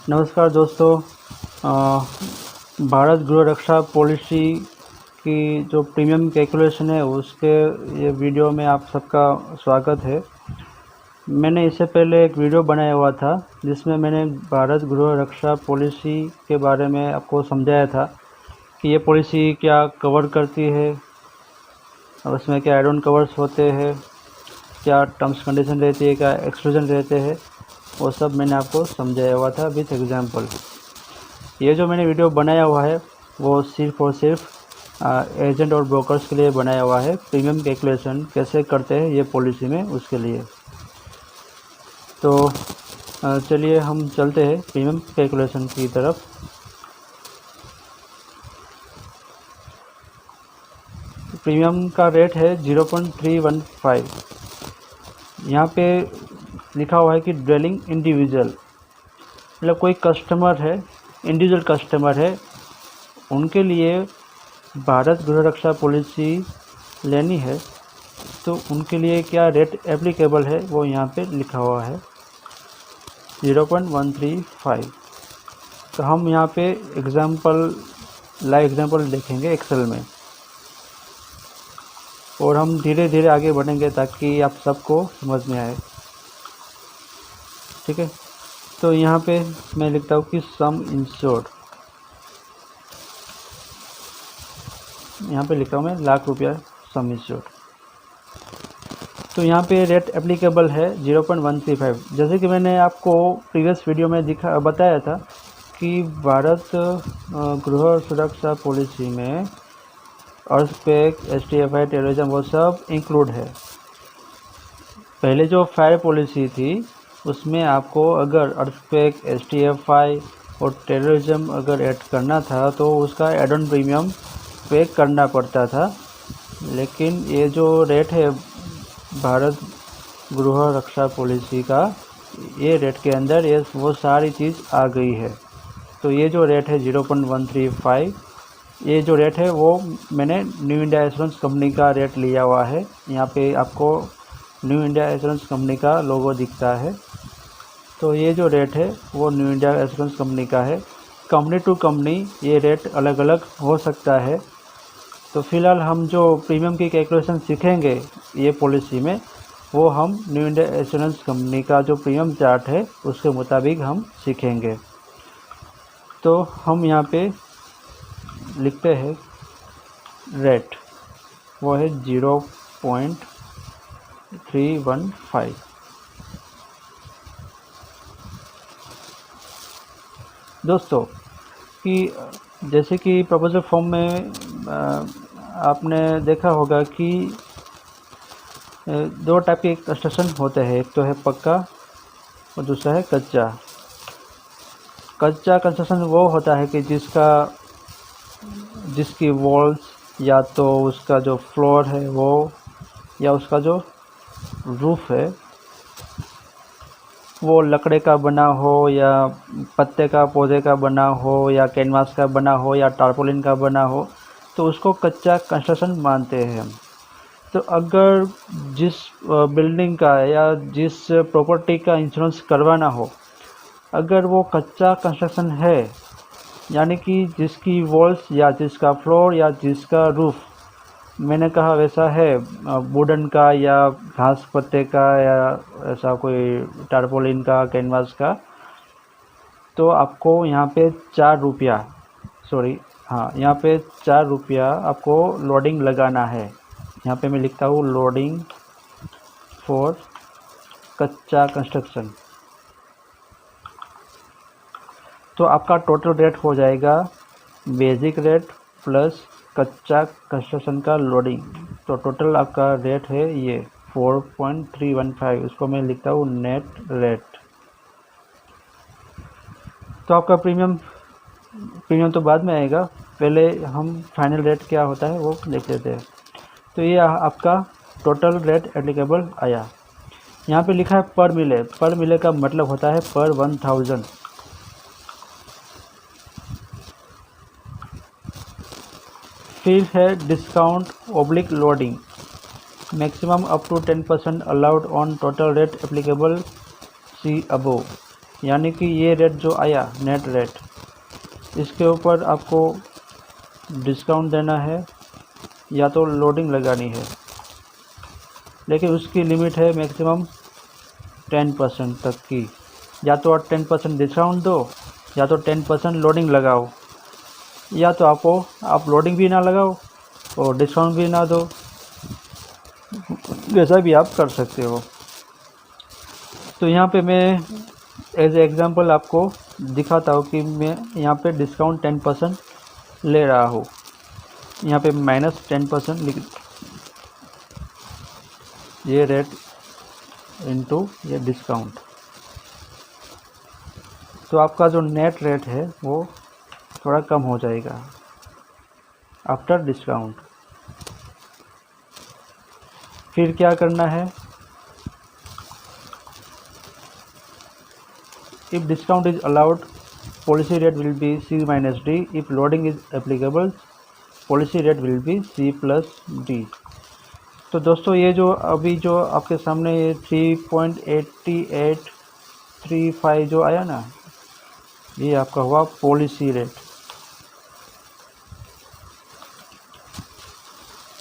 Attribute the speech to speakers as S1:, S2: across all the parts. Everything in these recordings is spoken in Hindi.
S1: नमस्कार दोस्तों। भारत गृह रक्षा पॉलिसी की जो प्रीमियम कैलकुलेशन है उसके ये वीडियो में आप सबका स्वागत है। मैंने इससे पहले एक वीडियो बनाया हुआ था जिसमें मैंने भारत गृह रक्षा पॉलिसी के बारे में आपको समझाया था कि ये पॉलिसी क्या कवर करती है और उसमें क्या एड ऑन कवर्स होते हैं, क्या टर्म्स कंडीशन रहती है, क्या एक्सक्लूजन रहते हैं, वो सब मैंने आपको समझाया हुआ था विथ एग्जांपल। ये जो मैंने वीडियो बनाया हुआ है वो सिर्फ और सिर्फ एजेंट और ब्रोकर्स के लिए बनाया हुआ है। प्रीमियम कैलकुलेशन कैसे करते हैं ये पॉलिसी में उसके लिए। तो चलिए हम चलते हैं प्रीमियम कैलकुलेशन की तरफ। प्रीमियम का रेट है 0.315। यहाँ पे लिखा हुआ है कि ड्वेलिंग इंडिविजुअल, मतलब कोई कस्टमर है, इंडिविजुअल कस्टमर है, उनके लिए भारत गृह रक्षा पॉलिसी लेनी है तो उनके लिए क्या रेट एप्लीकेबल है वो यहाँ पे लिखा हुआ है 0.135। तो हम यहाँ पे लाइव एग्जांपल देखेंगे एक्सेल में और हम धीरे धीरे आगे बढ़ेंगे ताकि आप सबको समझ में आए। ठीक है, तो यहाँ पे मैं लिखता हूँ कि सम इंश्योर्ड, यहाँ पे लिखा हूँ मैं ₹1,00,000 सम इंश्योर्ड। तो यहाँ पे रेट एप्लीकेबल है 0.135। जैसे कि मैंने आपको प्रीवियस वीडियो में बताया था कि भारत गृह सुरक्षा पॉलिसी में अर्थक्वेक, STFI, टेररिज्म वो सब इंक्लूड है। पहले जो फायर पॉलिसी थी उसमें आपको अगर अर्थक्वेक, STFI और टेररिज्म अगर ऐड करना था तो उसका एड ऑन प्रीमियम पे करना पड़ता था। लेकिन ये जो रेट है भारत गृह रक्षा पॉलिसी का, ये रेट के अंदर ये वो सारी चीज़ आ गई है। तो ये जो रेट है 0.135, ये जो रेट है वो मैंने न्यू इंडिया एश्योरेंस कंपनी का रेट लिया हुआ है। यहाँ पे आपको न्यू इंडिया एश्योरेंस कंपनी का लोगो दिखता है। तो ये जो रेट है वो न्यू इंडिया एश्योरेंस कंपनी का है। कंपनी टू कंपनी ये रेट अलग अलग हो सकता है। तो फिलहाल हम जो प्रीमियम की कैलकुलेशन सीखेंगे ये पॉलिसी में, वो हम न्यू इंडिया एश्योरेंस कंपनी का जो प्रीमियम चार्ट है उसके मुताबिक हम सीखेंगे। तो हम यहाँ पे लिखते हैं रेट, वो है 0.315। दोस्तों कि जैसे कि प्रपोजल फॉर्म में आपने देखा होगा कि दो टाइप के कंस्ट्रक्शन होते हैं, एक तो है पक्का और दूसरा है कच्चा। कच्चा कंस्ट्रक्शन वो होता है कि जिसकी वॉल्स या तो उसका जो फ्लोर है वो या उसका जो रूफ है वो लकड़े का बना हो या पत्ते का पौधे का बना हो या कैनवास का बना हो या टारपोलिन का बना हो, तो उसको कच्चा कंस्ट्रक्शन मानते हैं हम। तो अगर जिस बिल्डिंग का या जिस प्रॉपर्टी का इंश्योरेंस करवाना हो, अगर वो कच्चा कंस्ट्रक्शन है, यानी कि जिसकी वॉल्स या जिसका फ्लोर या जिसका रूफ मैंने कहा वैसा है वुडन का या घास पत्ते का या ऐसा कोई टारपोलिन का, कैनवास का, तो आपको यहाँ पे यहाँ पे ₹4 आपको लोडिंग लगाना है। यहाँ पे मैं लिखता हूँ लोडिंग फॉर कच्चा कंस्ट्रक्शन। तो आपका टोटल रेट हो जाएगा बेसिक रेट प्लस कच्चा कंस्ट्रक्शन का लोडिंग। तो टोटल आपका रेट है ये 4.315। इसको मैं लिखता हूँ नेट रेट। तो आपका प्रीमियम तो बाद में आएगा, पहले हम फाइनल रेट क्या होता है वो देख लेते हैं। तो ये आपका टोटल रेट एप्लीकेबल आया। यहाँ पे लिखा है पर मिले। पर मिले का मतलब होता है पर 1000। फिर है discount oblique loading, maximum up to 10% allowed on total rate applicable see above. यानी कि ये रेट जो आया नेट रेट, इसके ऊपर आपको डिस्काउंट देना है या तो लोडिंग लगानी है, लेकिन उसकी लिमिट है मैक्सिमम 10% तक की। या तो 10% डिस्काउंट दो या तो 10% लोडिंग लगाओ, या तो आप लोडिंग भी ना लगाओ और डिस्काउंट भी ना दो, वैसा भी आप कर सकते हो। तो यहाँ पे मैं एज एग्ज़ाम्पल आपको दिखाता हूँ कि मैं यहाँ पे डिस्काउंट 10% ले रहा हूँ। यहाँ पे -10% लिख, ये रेट इनटू ये डिस्काउंट, तो आपका जो नेट रेट है वो थोड़ा कम हो जाएगा आफ्टर डिस्काउंट। फिर क्या करना है, if discount is allowed policy rate will be C-D, if loading is applicable policy rate will be C+D। तो दोस्तों ये जो अभी जो आपके सामने ये 3.8835 जो आया ना, ये आपका हुआ पॉलिसी रेट।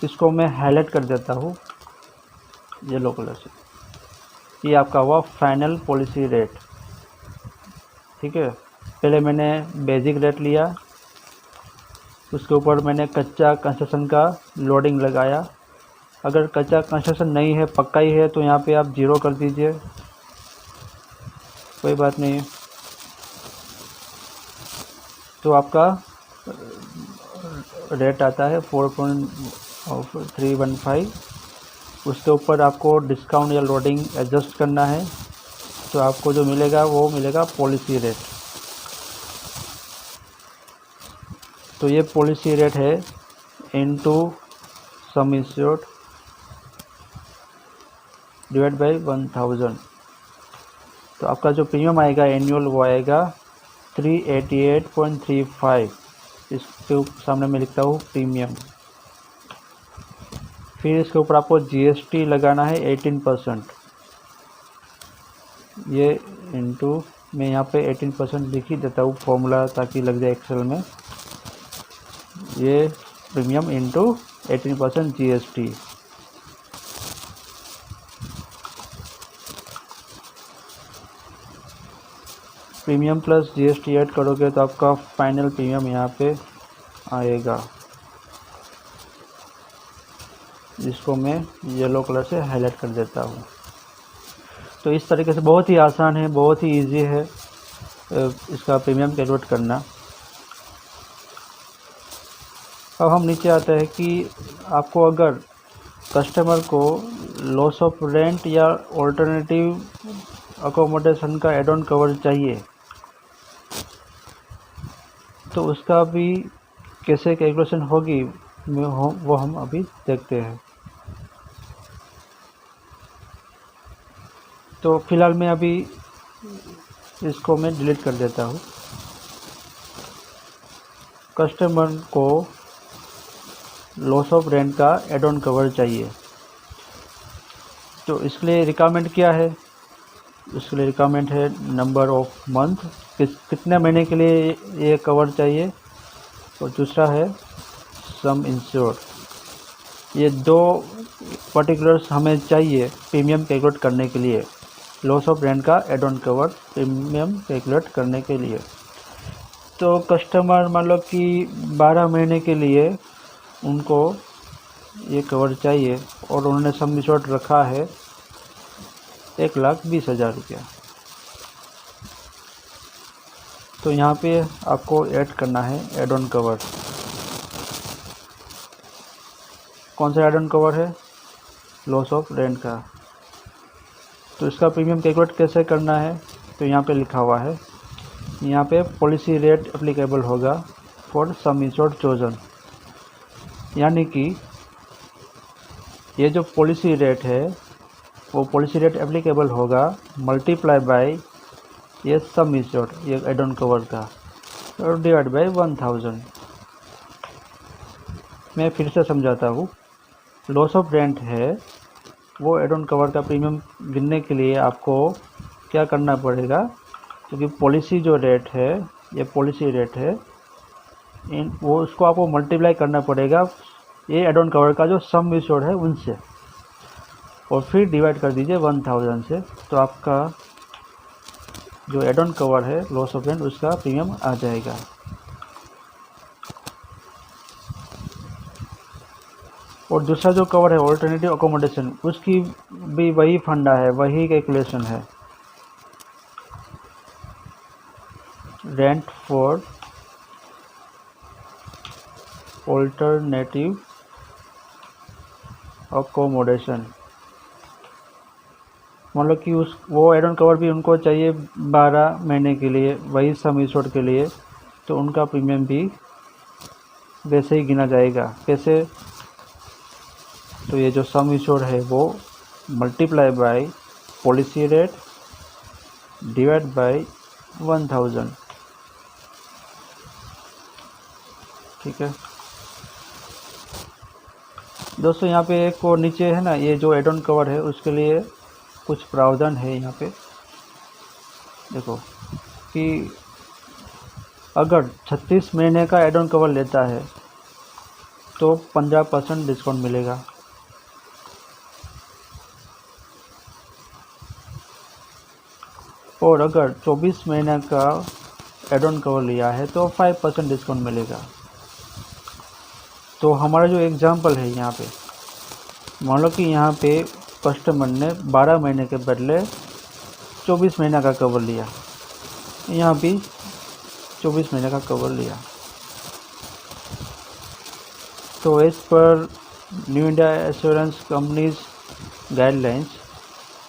S1: इसको मैं हाईलाइट कर देता हूँ येलो कलर से, ये आपका हुआ फाइनल पॉलिसी रेट। ठीक है, पहले मैंने बेसिक रेट लिया, उसके ऊपर मैंने कच्चा कंस्ट्रक्शन का लोडिंग लगाया। अगर कच्चा कंस्ट्रक्शन नहीं है, पक्का ही है, तो यहाँ पे आप 0 कर दीजिए, कोई बात नहीं। तो आपका रेट आता है 4.315। उसके ऊपर आपको डिस्काउंट या लोडिंग एडजस्ट करना है, तो आपको जो मिलेगा वो मिलेगा पॉलिसी रेट। तो ये पॉलिसी रेट है into some insured divide by 1000। तो आपका जो प्रीमियम आएगा एनुअल वो आएगा 388.35। इसके सामने मैं लिखता हूँ प्रीमियम। फिर इसके ऊपर आपको GST लगाना है 18%। ये इनटू, मैं यहाँ पे 18% लिख ही देता हूँ फॉर्मूला ताकि लग जाए एक्सेल में। ये premium into 18% GST। Premium plus GST add करोगे तो आपका फाइनल प्रीमियम यहाँ पे आएगा, जिसको मैं येलो कलर से हाईलाइट कर देता हूँ। तो इस तरीके से बहुत ही आसान है, बहुत ही इजी है इसका प्रीमियम कैलकुलेट करना। अब हम नीचे आते हैं कि आपको अगर कस्टमर को लॉस ऑफ रेंट या ऑल्टरनेटिव अकोमोडेशन का एड ऑन कवर चाहिए, तो उसका भी कैसे कैलकुलेशन होगी वो हम अभी देखते हैं। तो फिलहाल मैं अभी इसको मैं डिलीट कर देता हूँ। कस्टमर को लॉस ऑफ रेंट का एड ऑन कवर चाहिए, तो इसके लिए रिक्वायरमेंट क्या है, इसके लिए रिक्वायरमेंट है नंबर ऑफ मंथ, कितने महीने के लिए ये कवर चाहिए, और दूसरा है सम इंश्योर्ड। ये दो पर्टिकुलर्स हमें चाहिए प्रीमियम कैलकुलेट करने के लिए, लॉस ऑफ रेंट का add on cover premium calculate करने के लिए। तो कस्टमर मान लो कि 12 महीने के लिए उनको ये कवर चाहिए और उन्होंने सम इंश्योर्ड रखा है 1,20,000 रुपया। तो यहाँ पे आपको ऐड करना है एड ऑन कवर। कौन सा एड ऑन कवर है, लॉस ऑफ रेंट का। तो इसका प्रीमियम कैलकुलेट कैसे करना है, तो यहाँ पे लिखा हुआ है, यहाँ पे पॉलिसी रेट एप्लीकेबल होगा फॉर सम इंश्योर्ड चोजन, यानी कि ये जो पॉलिसी रेट है वो पॉलिसी रेट एप्लीकेबल होगा मल्टीप्लाई बाय ये सम इंश्योर्ड, ये एड ऑन कवर का, और डिवाइड बाय 1000। मैं फिर से समझाता हूँ। लॉस ऑफ रेंट है वो एड ऑन कवर का प्रीमियम गिनने के लिए आपको क्या करना पड़ेगा, क्योंकि पॉलिसी जो रेट है, ये पॉलिसी रेट है, वो उसको आपको मल्टीप्लाई करना पड़ेगा ये एड ऑन कवर का जो सम इंश्योर्ड है उनसे, और फिर डिवाइड कर दीजिए 1000 से, तो आपका जो एड ऑन कवर है लॉस ऑफ रेंट उसका प्रीमियम आ जाएगा। और दूसरा जो कवर है ऑल्टरनेटिव अकोमोडेशन, उसकी भी वही फंडा है, वही कैलकुलेशन है। रेंट फॉर ऑल्टरनेटिव अकोमोडेशन, मतलब कि वो एड ऑन कवर भी उनको चाहिए 12 महीने के लिए, वही सम इंश्योर्ड के लिए, तो उनका प्रीमियम भी वैसे ही गिना जाएगा। कैसे? तो ये जो सम इंश्योर्ड है वो multiply by policy rate divide by 1000, ठीक है दोस्तों। यहाँ पे एक और नीचे है ना, ये जो एड ऑन कवर है उसके लिए कुछ प्रावधान है यहाँ पे, देखो कि अगर 36 महीने का एड ऑन कवर लेता है तो 15% डिस्काउंट मिलेगा, और अगर 24 महीने का एड ऑन कवर लिया है तो 5% डिस्काउंट मिलेगा। तो हमारा जो एग्जांपल है यहाँ पे, मान लो कि यहाँ पे कस्टमर ने 12 महीने के बदले 24 महीने का कवर लिया, यहाँ भी 24 महीने का कवर लिया, तो एज पर New India Assurance companies guidelines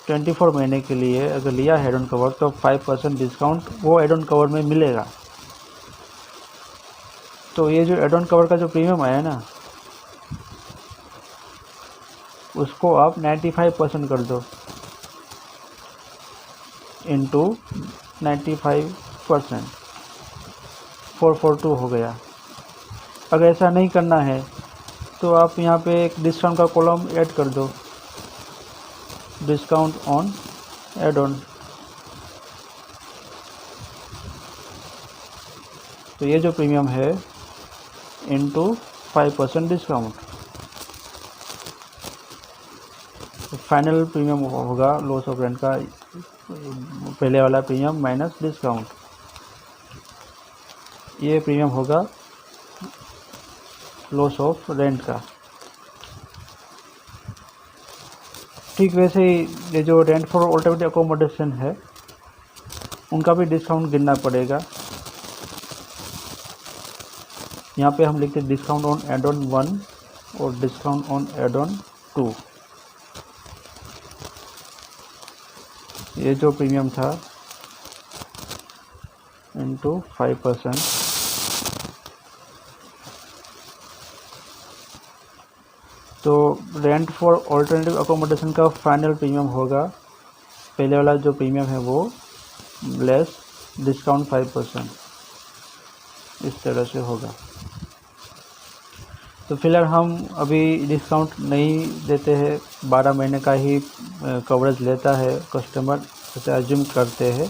S1: 24 महीने के लिए अगर लिया है एड ऑन कवर तो 5% डिस्काउंट वो एड ऑन कवर में मिलेगा। तो ये जो एड ऑन कवर का जो प्रीमियम आया ना, उसको आप 95% कर दो इंटू 95%, 442 हो गया। अगर ऐसा नहीं करना है तो आप यहाँ पे एक डिस्काउंट का कॉलम ऐड कर दो, डिस्काउंट ऑन एड ऑन। तो ये जो प्रीमियम है इंटू 5% डिस्काउंट, तो फाइनल प्रीमियम होगा लॉस ऑफ रेंट का पहले वाला प्रीमियम माइनस डिस्काउंट, ये प्रीमियम होगा लॉस ऑफ रेंट का। ठीक वैसे ही ये जो रेंट फॉर ऑल्टरनेटिव अकोमोडेशन है उनका भी डिस्काउंट गिनना पड़ेगा। यहाँ पे हम लिखते हैं डिस्काउंट ऑन एड ऑन 1 और डिस्काउंट ऑन एड ऑन 2। ये जो प्रीमियम था इंटू 5%, तो रेंट फॉर ऑल्टरनेटिव अकोमोडेशन का फाइनल प्रीमियम होगा, पहले वाला जो प्रीमियम है वो लेस डिस्काउंट 5%, इस तरह से होगा। तो फिलहाल हम अभी डिस्काउंट नहीं देते हैं, 12 महीने का ही कवरेज लेता है कस्टमर, ऐसे एज्यूम करते हैं।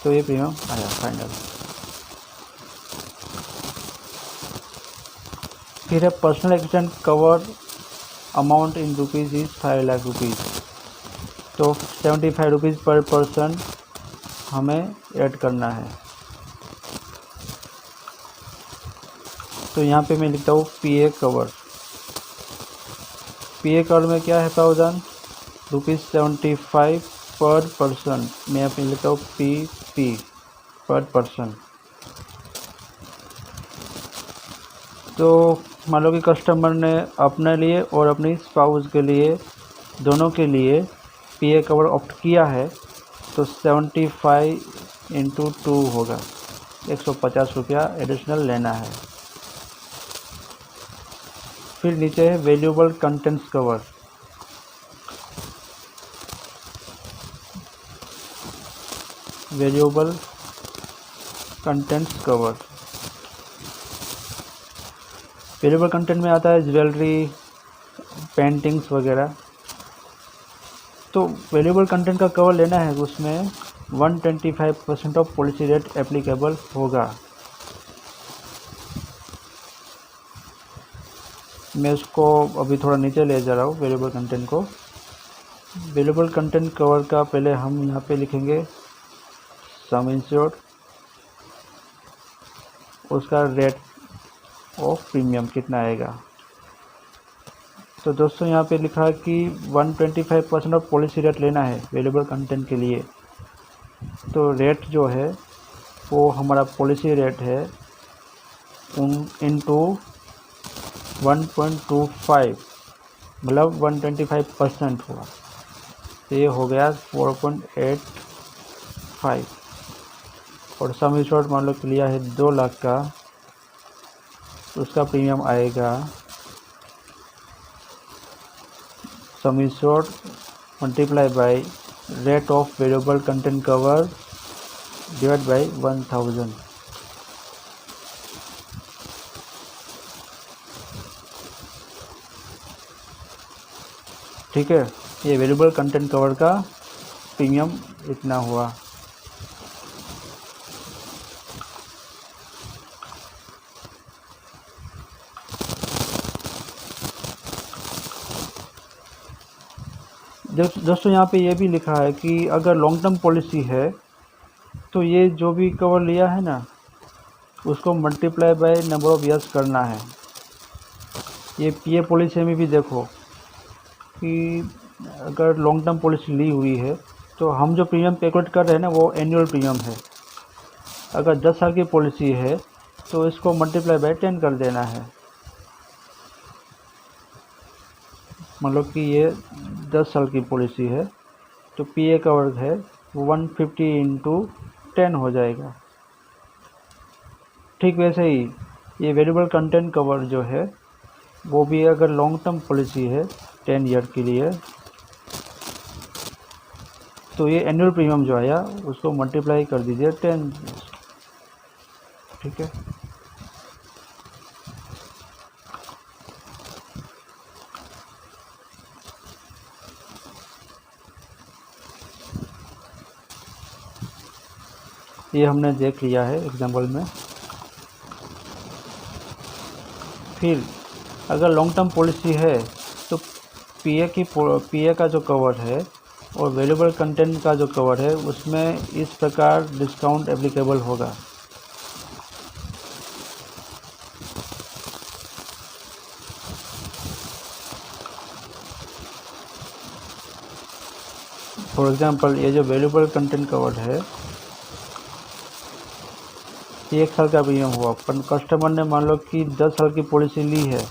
S1: तो ये प्रीमियम आया फाइनल। फिर है personal accident cover amount in rupees is 5 lakh rupees, तो 75 रुपीज़ पर पर्सन हमें ऐड करना है। तो यहाँ पे मैं लिखता हूँ पीए कवर। पीए कवर में क्या है प्रावधान, ₹75 पर पर्सन, मैं यहाँ पे लिखता हूँ पी पर पर्सन। तो मान लो कि कस्टमर ने अपने लिए और अपनी स्पाउस के लिए, दोनों के लिए पीए कवर ऑप्ट किया है, तो 75 इंटू 2 होगा, 150 रुपया एडिशनल लेना है। फिर नीचे है valuable contents cover. Valuable contents cover, valuable content में आता है ज्वेलरी, पेंटिंग्स वगैरह। तो वैल्यूएबल कंटेंट का कवर लेना है, उसमें 125% ऑफ पॉलिसी रेट एप्लीकेबल होगा। मैं उसको अभी थोड़ा नीचे ले जा रहा हूँ वैल्यूएबल कंटेंट को। वैल्यूएबल कंटेंट कवर का पहले हम यहाँ पे लिखेंगे सम इंश्योर्ड, उसका रेट ऑफ प्रीमियम कितना आएगा। तो दोस्तों यहाँ पे लिखा है कि 125% ऑफ पॉलिसी रेट लेना है वैल्यूएबल कंटेंट के लिए। तो रेट जो है वो हमारा पॉलिसी रेट है इनटू 1.25, मतलब 125% हुआ, तो ये हो गया 4.85। और सम इंश्योर्ड मान लो कि लिया है 2 लाख का, तो उसका प्रीमियम आएगा सम insured multiply by rate of valuable content cover divide by 1000। ठीक है, ये वैल्यूएबल कंटेंट कवर का प्रीमियम इतना हुआ। दोस्तों यहाँ पे ये भी लिखा है कि अगर लॉन्ग टर्म पॉलिसी है तो ये जो भी कवर लिया है ना, उसको multiply by number of years करना है। ये पीए पॉलिसी में भी देखो कि अगर लॉन्ग टर्म पॉलिसी ली हुई है तो हम जो प्रीमियम कैलकुलेट कर रहे हैं ना, वो एनुअल प्रीमियम है। अगर 10 साल की पॉलिसी है तो इसको मल्टीप्लाई बाय 10 कर देना है। मतलब कि ये 10 साल की पॉलिसी है तो पीए का वर्ग है 150 इंटू 10 हो जाएगा। ठीक वैसे ही ये वेरिएबल कंटेंट कवर जो है वो भी अगर लॉन्ग टर्म पॉलिसी है 10 ईयर के लिए, तो ये एनुअल प्रीमियम जो आया उसको मल्टीप्लाई कर दीजिए 10। ठीक है, ये हमने देख लिया है एग्जाम्पल में। फिर अगर लॉन्ग टर्म पॉलिसी है तो पीए का जो कवर है और वेरिएबल कंटेंट का जो कवर है उसमें इस प्रकार डिस्काउंट एप्लीकेबल होगा। फॉर एग्जांपल ये जो वेरिएबल कंटेंट कवर है 1 साल का प्रीमियम हुआ, पर कस्टमर ने मान लो कि 10 साल की पॉलिसी ली है,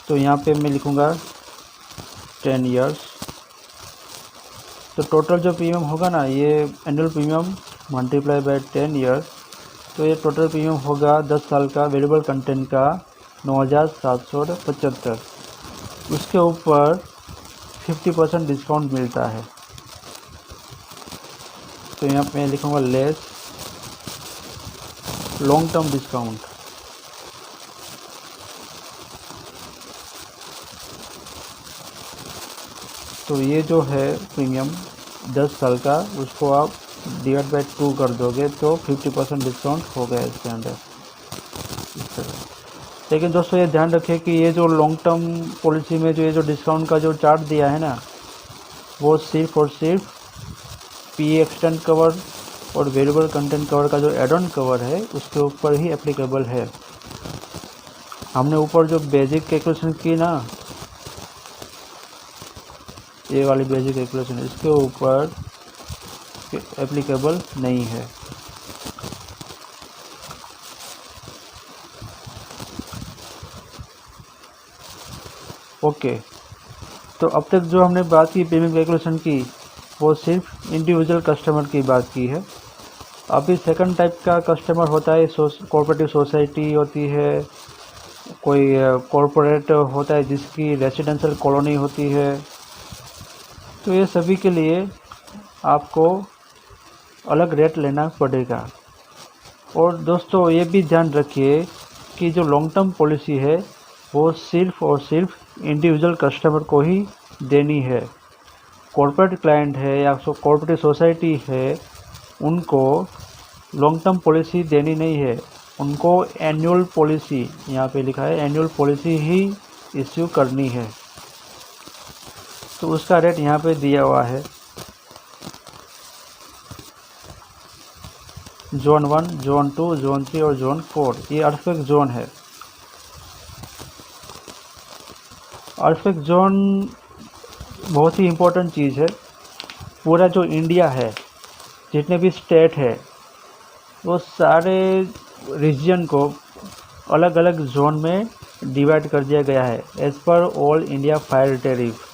S1: तो यहाँ पे मैं लिखूँगा 10 ईयर्स। तो टोटल जो प्रीमियम होगा ना, ये annual premium multiply by 10 years, तो ये टोटल प्रीमियम होगा 10 साल का वेरिएबल कंटेंट का 9775। उसके ऊपर 50% डिस्काउंट मिलता है, तो यहाँ पे मैं लिखूँगा लेस लॉन्ग टर्म डिस्काउंट। तो ये जो है प्रीमियम 10 साल का, उसको आप डिवाइड बाय 2 कर दोगे तो 50% डिस्काउंट हो गया इसके अंदर, इस तरह। लेकिन दोस्तों ये ध्यान रखें कि ये जो लॉन्ग टर्म पॉलिसी में जो ये जो डिस्काउंट का जो चार्ट दिया है ना, वो सिर्फ और सिर्फ पीए एक्सटेंड कवर और वेरिएबल कंटेंट कवर का जो एड ऑन कवर है उसके ऊपर ही एप्लीकेबल है। हमने ऊपर जो बेसिक कैलकुलेशन की ना, ये वाली बेसिक कैलकुलेशन, इसके ऊपर एप्लीकेबल नहीं है। ओके, तो अब तक जो हमने बात की प्रीमियम कैलकुलेशन की, वो सिर्फ इंडिविजुअल कस्टमर की बात की है। अभी सेकंड टाइप का कस्टमर होता है, कोऑपरेटिव सोसाइटी होती है, कोई कॉरपोरेट होता है जिसकी रेसिडेंशियल कॉलोनी होती है। तो ये सभी के लिए आपको अलग रेट लेना पड़ेगा। और दोस्तों ये भी ध्यान रखिए कि जो लॉन्ग टर्म पॉलिसी है वो सिर्फ और सिर्फ इंडिविजुअल कस्टमर को ही देनी है। कॉर्पोरेट क्लाइंट है या कॉर्पोरेट सोसाइटी है, उनको लॉन्ग टर्म पॉलिसी देनी नहीं है, उनको एनुअल पॉलिसी, यहाँ पे लिखा है एनुअल पॉलिसी ही इश्यू करनी है। तो उसका रेट यहाँ पे दिया हुआ है। जोन 1, जोन 2, जोन 3 और जोन 4, ये अर्थक्वेक जोन है। अर्थक्वेक जोन बहुत ही इम्पोर्टेंट चीज़ है। पूरा जो इंडिया है, जितने भी स्टेट है, वो सारे रीजन को अलग अलग जोन में डिवाइड कर दिया गया है as per all India fire tariff.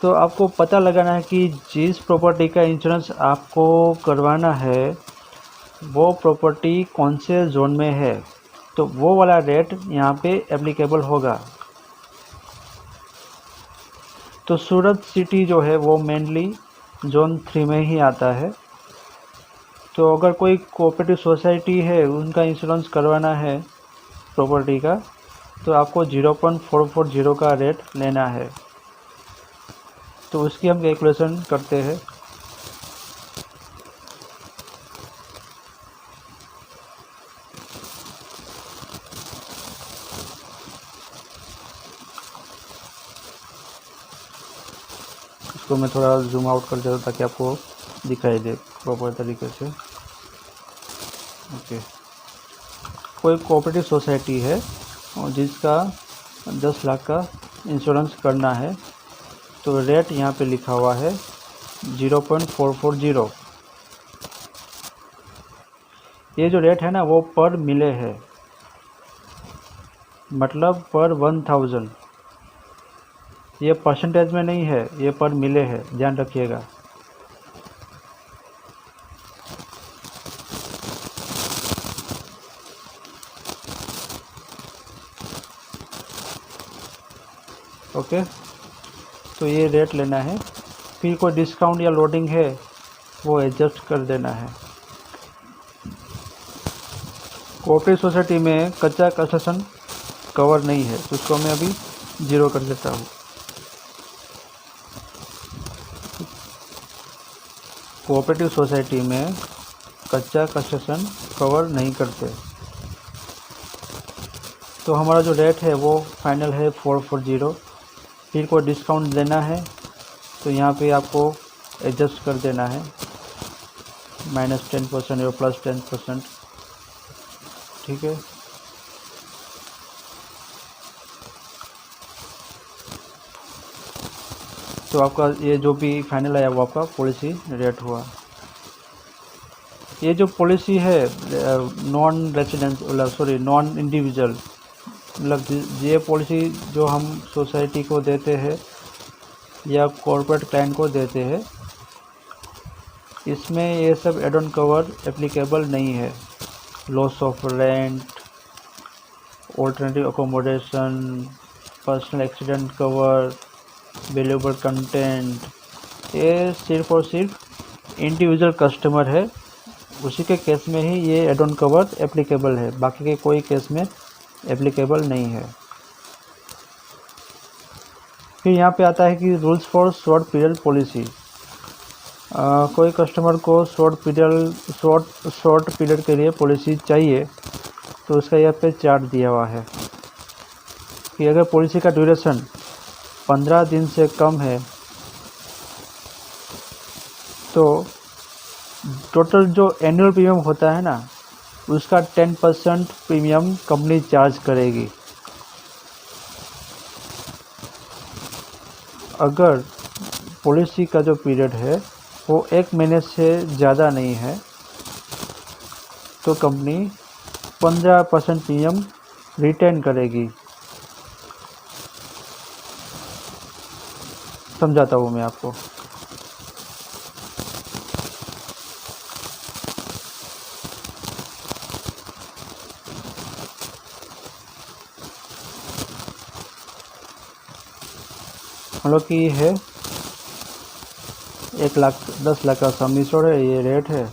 S1: तो आपको पता लगाना है कि जिस प्रॉपर्टी का इंश्योरेंस आपको करवाना है वो प्रॉपर्टी कौन से जोन में है, तो वो वाला रेट यहाँ पे एप्लीकेबल होगा। तो सूरत सिटी जो है वो मेनली जोन 3 में ही आता है। तो अगर कोई कोऑपरेटिव सोसाइटी है, उनका इंश्योरेंस करवाना है प्रॉपर्टी का, तो आपको 0.440 का रेट लेना है। तो उसकी हम कैलकुलेशन करते हैं। इसको मैं थोड़ा जूम आउट कर देता हूँ ताकि आपको दिखाई दे प्रॉपर तरीके से। ओके, कोई कोऑपरेटिव सोसाइटी है और जिसका 10 लाख का इंश्योरेंस करना है, तो रेट यहाँ पे लिखा हुआ है 0.440। ये जो रेट है ना वो पर मिले है, मतलब पर 1000। ये परसेंटेज में नहीं है, ये पर मिले है, ध्यान रखिएगा। ओके, तो ये रेट लेना है। फिर कोई डिस्काउंट या लोडिंग है वो एडजस्ट कर देना है। कोऑपरेटिव सोसाइटी में कच्चा कंस्ट्रक्शन कवर नहीं है, तो उसको मैं अभी 0 कर देता हूँ। कोऑपरेटिव सोसाइटी में कच्चा कंस्ट्रक्शन कवर नहीं करते। तो हमारा जो रेट है वो फाइनल है 440। फिर कोई डिस्काउंट देना है तो यहाँ पे आपको एडजस्ट कर देना है, -10% या +10%। ठीक है, तो आपका ये जो भी फाइनल आया वो आपका पॉलिसी रेट हुआ। ये जो पॉलिसी है नॉन इंडिविजुअल, मतलब ये पॉलिसी जो हम सोसाइटी को देते हैं या कॉर्पोरेट क्लाइंट को देते हैं, इसमें ये सब एड ऑन कवर एप्लीकेबल नहीं है। Loss of rent, alternative accommodation, personal accident cover, valuable content, ये सिर्फ और सिर्फ इंडिविजुअल कस्टमर है, उसी के केस में ही ये एड ऑन कवर एप्लीकेबल है, बाकी के कोई केस में एप्लीकेबल नहीं है। फिर यहाँ पे आता है कि rules for short period policy. कोई कस्टमर को शॉर्ट पीरियड के लिए पॉलिसी चाहिए, तो उसका यहाँ पे चार्ट दिया हुआ है कि अगर पॉलिसी का ड्यूरेशन 15 दिन से कम है तो टोटल जो एनुअल प्रीमियम होता है ना, उसका 10% प्रीमियम कंपनी चार्ज करेगी। अगर पॉलिसी का जो पीरियड है वो 1 महीने से ज़्यादा नहीं है तो कंपनी 15% प्रीमियम रिटेन करेगी। समझाता हूँ मैं आपको। हम लोग की है 10 लाख का सम इंश्योर्ड है, ये रेट है।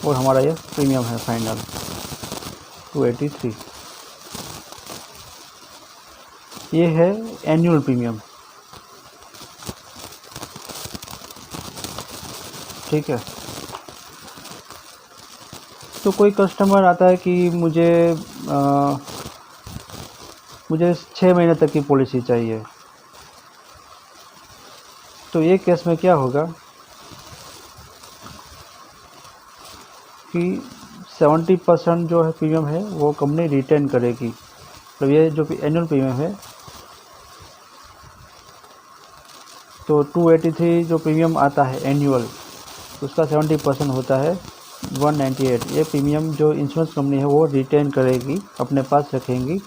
S1: और हमारा ये प्रीमियम है फाइनल 283। ये है एनुअल प्रीमियम, ठीक है। तो कोई कस्टमर आता है कि मुझे 6 महीने तक की पॉलिसी चाहिए, तो ये केस में क्या होगा कि 70% जो है प्रीमियम है वो कंपनी रिटेन करेगी। तो ये जो एनुअल प्रीमियम है, तो 283 जो प्रीमियम आता है एनुअल, उसका 70% होता है 198। ये प्रीमियम जो इंश्योरेंस कंपनी है वो रिटेन करेगी, अपने पास रखेंगी।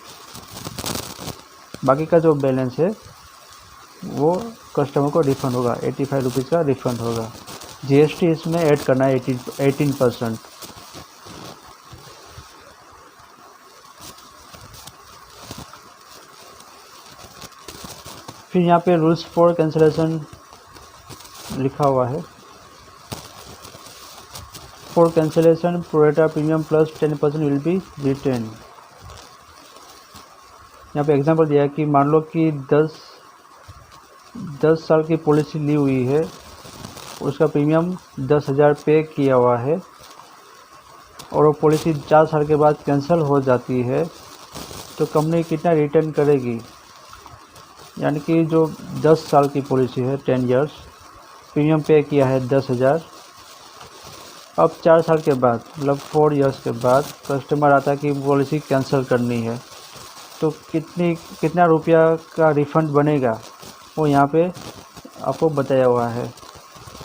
S1: बाकी का जो बैलेंस है वो कस्टमर को रिफ़ंड होगा, 85 रुपीज़ का रिफ़ंड होगा। जीएसटी इसमें ऐड करना है 18%। फिर यहाँ पे रूल्स फॉर कैंसिलेशन लिखा हुआ है। For cancellation pro rata premium plus 10% will be retained. यहाँ पे एग्जांपल दिया है कि मान लो कि 10 साल की पॉलिसी ली हुई है, उसका प्रीमियम 10,000 पे किया हुआ है और वो पॉलिसी 4 साल के बाद कैंसिल हो जाती है, तो कंपनी कितना रिटर्न करेगी। यानी कि जो 10 साल की पॉलिसी है 10 इयर्स, प्रीमियम पे किया है 10,000, अब 4 साल के बाद मतलब 4 इयर्स के बाद कस्टमर आता है कि पॉलिसी कैंसिल करनी है, तो कितना रुपया का रिफ़ंड बनेगा वो यहाँ पे आपको बताया हुआ है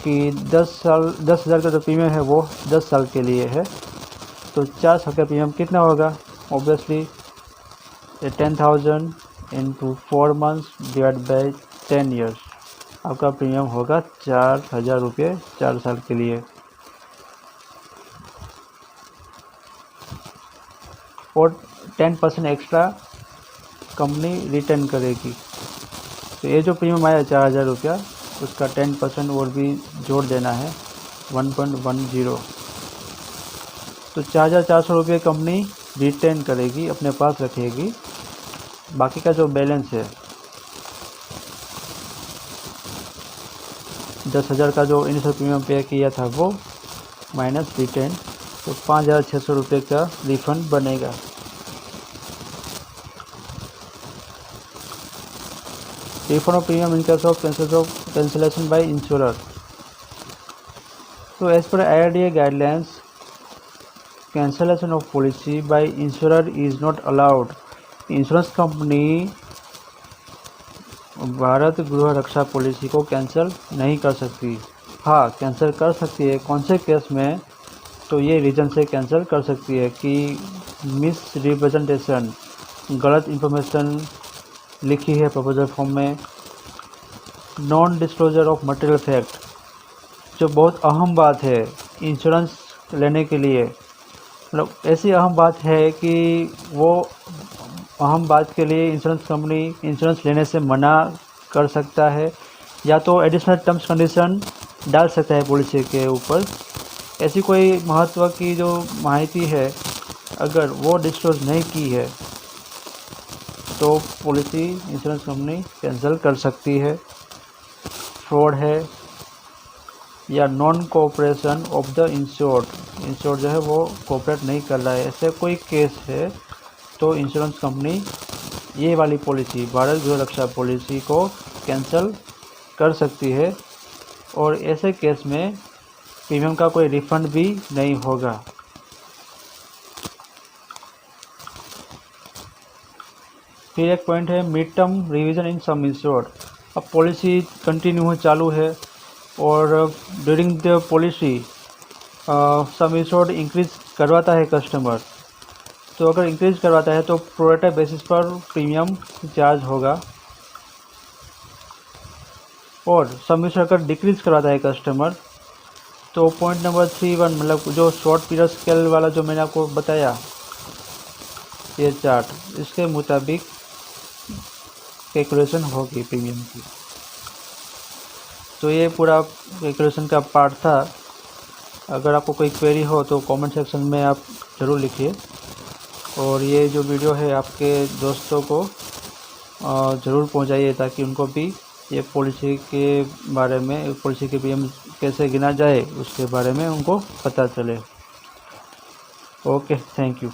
S1: कि 10,000 का जो प्रीमियम है वो 10 साल के लिए है, तो 4 साल का प्रीमियम कितना होगा। Obviously 10,000 into 4 months divide by 10 years, आपका प्रीमियम होगा 4,000 रुपये 4 साल के लिए। और 10% एक्स्ट्रा कंपनी रिटर्न करेगी। तो ये जो प्रीमियम आया 4,000 रुपया, उसका 10% और भी जोड़ देना है 1.10। तो 4,400 रुपये कंपनी रिटर्न करेगी, अपने पास रखेगी। बाकी का जो बैलेंस है 10,000 का जो इनिशियल प्रीमियम पे किया था वो माइनस रिटर्न, तो 5,600 रुपये का रिफ़ंड बनेगा। Refund of premium in case of cancellation by insurer. तो as per IRDA guidelines, cancellation of policy by insurer is not allowed. Insurance company Bharat Griha Raksha policy को कैंसिल नहीं कर सकती। हाँ, कैंसिल कर सकती है। कौन से केस में? तो ये रीज़न से कैंसिल कर सकती है कि मिस रिप्रेजेंटेशन, गलत इंफॉर्मेशन लिखी है प्रपोजल फॉर्म में, non disclosure of material fact, जो बहुत अहम बात है इंश्योरेंस लेने के लिए। मतलब ऐसी अहम बात है कि वो अहम बात के लिए इंश्योरेंस कंपनी इंश्योरेंस लेने से मना कर सकता है, या तो एडिशनल टर्म्स कंडीशन डाल सकता है पॉलिसी के ऊपर। ऐसी कोई महत्व की जो माहिती है अगर वो डिस्क्लोज नहीं की है तो पॉलिसी इंश्योरेंस कंपनी कैंसिल कर सकती है। फ्रॉड है या non cooperation of the insured जो है वो कोऑपरेट नहीं कर रहा है, ऐसे कोई केस है तो इंश्योरेंस कंपनी ये वाली पॉलिसी, भारत गृह रक्षा पॉलिसी को कैंसिल कर सकती है, और ऐसे केस में प्रीमियम का कोई रिफंड भी नहीं होगा। फिर एक पॉइंट है मिड टर्म रिवीजन इन सम इंश्योर्ड। अब पॉलिसी कंटिन्यू चालू है और during the policy some insured increase करवाता है कस्टमर, तो अगर इंक्रीज करवाता है तो प्रोरेटा बेसिस पर प्रीमियम चार्ज होगा। और सम इंश्योर्ड अगर डिक्रीज करवाता है कस्टमर तो पॉइंट नंबर 3.1 मतलब जो शॉर्ट पीरियड स्केल वाला जो मैंने आपको बताया ये चार्ट, इसके मुताबिक कैलकुलेशन होगी प्रीमियम की। तो ये पूरा कैलकुलेशन का पार्ट था। अगर आपको कोई क्वेरी हो तो कमेंट सेक्शन में आप ज़रूर लिखिए। और ये जो वीडियो है आपके दोस्तों को ज़रूर पहुंचाइए, ताकि उनको भी ये पॉलिसी के बारे में, पॉलिसी के प्रीमियम कैसे गिना जाए उसके बारे में उनको पता चले। Okay, thank you.